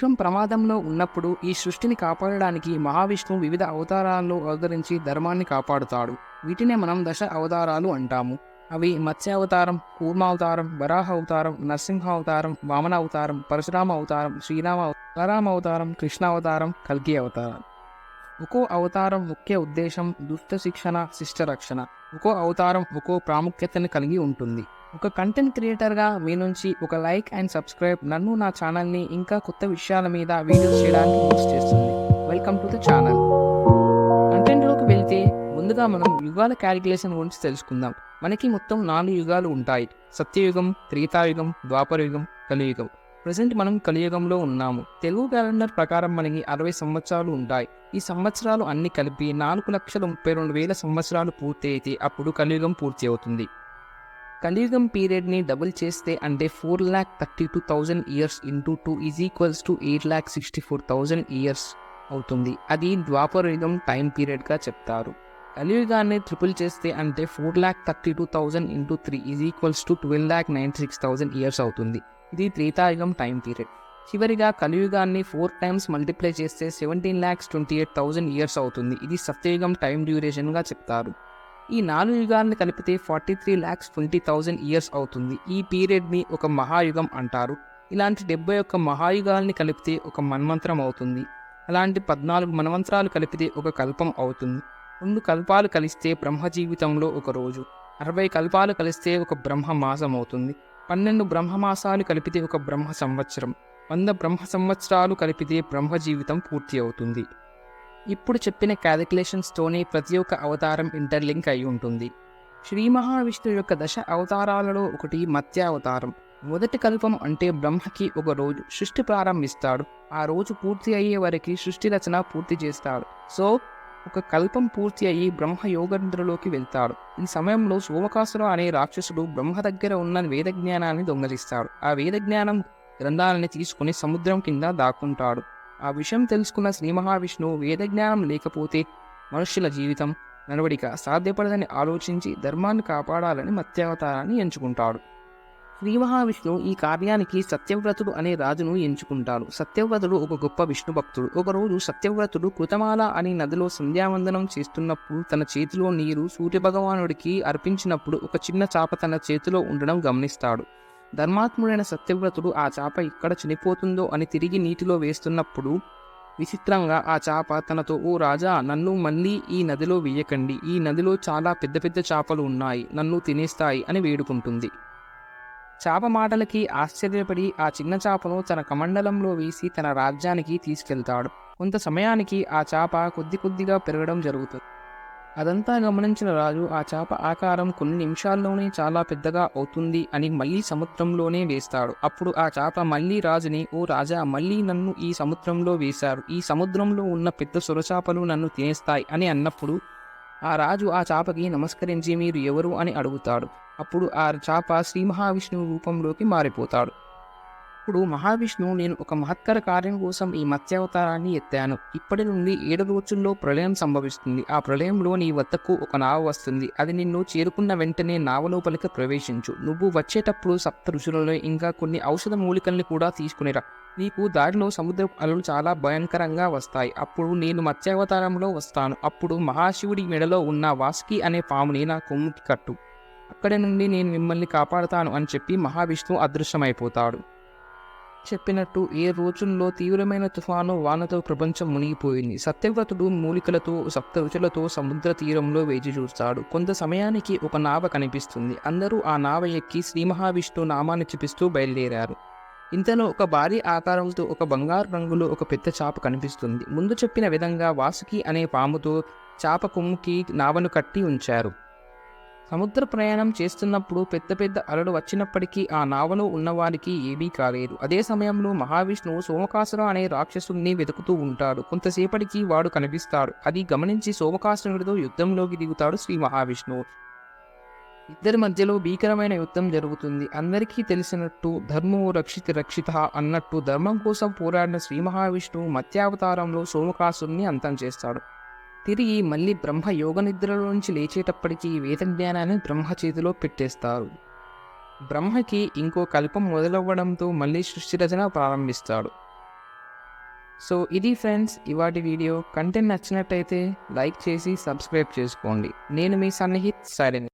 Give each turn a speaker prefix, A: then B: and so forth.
A: విశ్వం ప్రమాదంలో ఉన్నప్పుడు ఈ సృష్టిని కాపాడడానికి మహావిష్ణువు వివిధ అవతారాల్లో అవతరించి ధర్మాన్ని కాపాడుతాడు. వీటినే మనం దశ అవతారాలు అంటాము. అవి మత్స్య అవతారం, కూర్మ అవతారం, వరాహ అవతారం, నరసింహ అవతారం, వామన అవతారం, పరశురామ అవతారం, బలరామ అవతారం, కృష్ణ అవతారం, కల్కి అవతారం. ఒక్కో అవతారం ముఖ్య ఉద్దేశం దుష్ట శిక్షణ, శిష్ట రక్షణ. ఒక్కో అవతారం ఒక్కో ప్రాముఖ్యతను కలిగి ఉంటుంది. ఒక కంటెంట్ క్రియేటర్గా మీ నుంచి ఒక లైక్ అండ్ సబ్స్క్రైబ్ నన్ను, నా ఛానల్ని ఇంకా కొత్త విషయాల మీద వీడియోస్ చేయడానికి బూస్ట్ చేస్తుంది. Welcome to the channel. కంటెంట్లోకి వెళ్తే ముందుగా మనం యుగాల క్యాలిక్యులేషన్ గురించి తెలుసుకుందాం. మనకి మొత్తం 4 యుగాలు ఉంటాయి. సత్యయుగం, త్రేతాయుగం, ద్వాపరయుగం, కలియుగం. ప్రజెంట్ మనం కలియుగంలో ఉన్నాము. తెలుగు క్యాలెండర్ ప్రకారం మనకి 60 సంవత్సరాలు ఉంటాయి. ఈ సంవత్సరాలు అన్ని కలిపి 4,32,000 సంవత్సరాలు పూర్తి అయితే అప్పుడు కలియుగం పూర్తి అవుతుంది. కలియుగం పీరియడ్ని డబుల్ చేస్తే అంటే 4,32,000 years into 2 is equals to 8,64,000 years అవుతుంది. అది ద్వాపరయుగం టైం పీరియడ్గా చెప్తారు. కలియుగాన్ని ట్రిపుల్ చేస్తే అంటే 4,32,000 into 3 is equals to 12,96,000 years అవుతుంది. ఇది త్రేతాయుగం టైం పీరియడ్. చివరిగా కలియుగాన్ని 4 టైమ్స్ మల్టిప్లై చేస్తే 17,28,000 ఇయర్స్ అవుతుంది. ఇది సత్యయుగం టైం డ్యూరేషన్గా చెప్తారు. ఈ 4 యుగాలను కలిపితే 43,20,000 ఇయర్స్ అవుతుంది. ఈ పీరియడ్ని ఒక మహాయుగం అంటారు. ఇలాంటి 71 మహాయుగాల్ని కలిపితే ఒక మన్వంతరం అవుతుంది. అలాంటి 14 మన్వంతరాలు కలిపితే ఒక కల్పం అవుతుంది. 2 కల్పాలు కలిస్తే బ్రహ్మ జీవితంలో ఒక రోజు, 60 కల్పాలు కలిస్తే ఒక బ్రహ్మ మాసం అవుతుంది. 12 బ్రహ్మమాసాలు కలిపితే ఒక బ్రహ్మ సంవత్సరం, 100 బ్రహ్మ సంవత్సరాలు కలిపితే బ్రహ్మ జీవితం పూర్తి అవుతుంది. ఇప్పుడు చెప్పిన క్యాలిక్యులేషన్స్తోనే ప్రతి ఒక్క అవతారం ఇంటర్లింక్ అయి ఉంటుంది. శ్రీ మహావిష్ణువు యొక్క దశ అవతారాలలో ఒకటి మత్స్య అవతారం. మొదటి కల్పం అంటే బ్రహ్మకి ఒక రోజు సృష్టి ప్రారంభిస్తాడు. ఆ రోజు పూర్తి అయ్యే వరకు సృష్టి రచన పూర్తి చేస్తాడు. సో ఒక కల్పం పూర్తి అయ్యి బ్రహ్మ యోగనిద్రలోకి వెళ్తాడు. ఈ సమయంలో సోమకాసుడు అనే రాక్షసుడు బ్రహ్మ దగ్గర ఉన్న వేద జ్ఞానాన్ని దొంగలిస్తాడు. ఆ వేద జ్ఞానం గ్రంథాలని తీసుకుని సముద్రం కింద దాక్కుంటాడు. ఆ విషయం తెలుసుకున్న శ్రీ మహావిష్ణువు వేదజ్ఞానం లేకపోతే మనుష్యుల జీవితం, నడవడిక సాధ్యపడదని ఆలోచించి ధర్మాన్ని కాపాడాలని మత్స్యావతారాన్ని ఎంచుకుంటాడు. శ్రీ మహావిష్ణువు ఈ కార్యానికి సత్యవ్రతుడు అనే రాజును ఎంచుకుంటాడు. సత్యవ్రతుడు ఒక గొప్ప విష్ణు భక్తుడు. ఒకరోజు సత్యవ్రతుడు కృతమాల అనే నదిలో సంధ్యావందనం చేస్తున్నప్పుడు తన చేతిలో నీరు సూర్యభగవానుడికి అర్పించినప్పుడు ఒక చిన్న చాప తన చేతిలో ఉండడం గమనిస్తాడు. ధర్మాత్ముడైన సత్యవ్రతుడు ఆ చాప ఎక్కడ చనిపోతుందో అని తిరిగి నీటిలో వేస్తున్నప్పుడు విచిత్రంగా ఆ చాప తనతో, ఓ రాజా, నన్ను మళ్ళీ ఈ నదిలో వేయకండి. ఈ నదిలో చాలా పెద్ద పెద్ద చాపలు ఉన్నాయి, నన్ను తినేస్తాయి అని వేడుకుంటుంది. చాప మాటలకి ఆశ్చర్యపడి ఆ చిన్న చాపను తన కమండలంలో వేసి తన రాజ్యానికి తీసుకెళ్తాడు. కొంత సమయానికి ఆ చాప కొద్ది కొద్దిగా పెరగడం జరుగుతుంది. అదంతా గమనించిన రాజు ఆ చాప ఆకారం కొన్ని నిమిషాల్లోనే చాలా పెద్దగా అవుతుంది అని మళ్ళీ సముద్రంలోనే వేస్తాడు. అప్పుడు ఆ చాప మళ్ళీ రాజుని, ఓ రాజా, మళ్ళీ నన్ను ఈ సముద్రంలో వేశారు. ఈ సముద్రంలో ఉన్న పెద్ద సొరచాపలు నన్ను తినేస్తాయి అని అన్నప్పుడు ఆ రాజు ఆ చాపకి నమస్కరించి మీరు ఎవరు అని అడుగుతాడు. అప్పుడు ఆ చాప శ్రీ మహావిష్ణువు రూపంలోకి మారిపోతాడు. ఇప్పుడు మహావిష్ణువు, నేను ఒక మహత్తర కార్యం కోసం ఈ మత్స్యావతారాన్ని ఎత్తాను. ఇప్పటి నుండి 7 రోజుల్లో ప్రళయం సంభవిస్తుంది. ఆ ప్రళయంలో నీ వద్దకు ఒక నావ వస్తుంది. అది నిన్ను చేరుకున్న వెంటనే నావ లోపలికి ప్రవేశించు. నువ్వు వచ్చేటప్పుడు 7 ఋషులలో ఇంకా కొన్ని ఔషధ మూలికల్ని కూడా తీసుకునిరా. నీకు దారిలో సముద్ర అలలు చాలా భయంకరంగా వస్తాయి. అప్పుడు నేను మత్స్యావతారంలో వస్తాను. అప్పుడు మహాశివుడి మెడలో ఉన్న వాసుకి అనే పాముని నా కొమ్ముకి కట్టు. అక్కడి నుండి నేను మిమ్మల్ని కాపాడుతాను అని చెప్పి మహావిష్ణువు అదృశ్యమైపోతాడు. చెప్పినట్టు 7 రోజుల్లో తీవ్రమైన తుఫాను వానతో ప్రపంచం మునిగిపోయింది. సత్యవ్రతుడు మూలికలతో 7 రుచులతో సముద్ర తీరంలో వేచి చూస్తాడు. కొంత సమయానికి ఒక నావ కనిపిస్తుంది. అందరూ ఆ నావ ఎక్కి శ్రీ మహావిష్ణువు నామాన్ని జపిస్తూ బయలుదేరారు. ఇంతలో ఒక భారీ ఆకారంతో ఒక బంగారు రంగులో ఒక పెద్ద చాప కనిపిస్తుంది. ముందు చెప్పిన విధంగా వాసుకి అనే పాముతో చాప కొమ్ముకి నావను కట్టి ఉంచారు. సముద్ర ప్రయాణం చేస్తున్నప్పుడు పెద్ద పెద్ద అలలు వచ్చినప్పటికీ ఆ నావలో ఉన్నవారికి ఏమీ కాలేదు. అదే సమయంలో మహావిష్ణువు సోమకాసుర అనే రాక్షసుడిని వెతుకుతూ ఉంటాడు. కొంతసేపటికి వాడు కనిపిస్తాడు. అది గమనించి సోమకాసురుడితో యుద్ధంలోకి దిగుతాడు శ్రీ మహావిష్ణువు. ఇద్దరి మధ్యలో భీకరమైన యుద్ధం జరుగుతుంది. అందరికీ తెలిసినట్టు ధర్మో రక్షిత రక్షిత అన్నట్టు ధర్మం కోసం పోరాడిన శ్రీ మహావిష్ణువు మత్స్యావతారంలో సోమకాసురుని అంతం చేస్తాడు. తిరిగి మళ్ళీ బ్రహ్మ యోగ నిద్రలో నుంచి లేచేటప్పటికీ వేద జ్ఞానాన్ని బ్రహ్మ చేతిలో పెట్టేస్తారు. బ్రహ్మకి ఇంకో కల్పం మొదలవ్వడంతో మళ్ళీ సృష్టి రచన ప్రారంభిస్తాడు. సో ఇది ఫ్రెండ్స్ ఇవాటి వీడియో. కంటెంట్ నచ్చినట్టయితే లైక్ చేసి సబ్స్క్రైబ్ చేసుకోండి. నేను మీ సన్నిహిత్ సైలెంట్.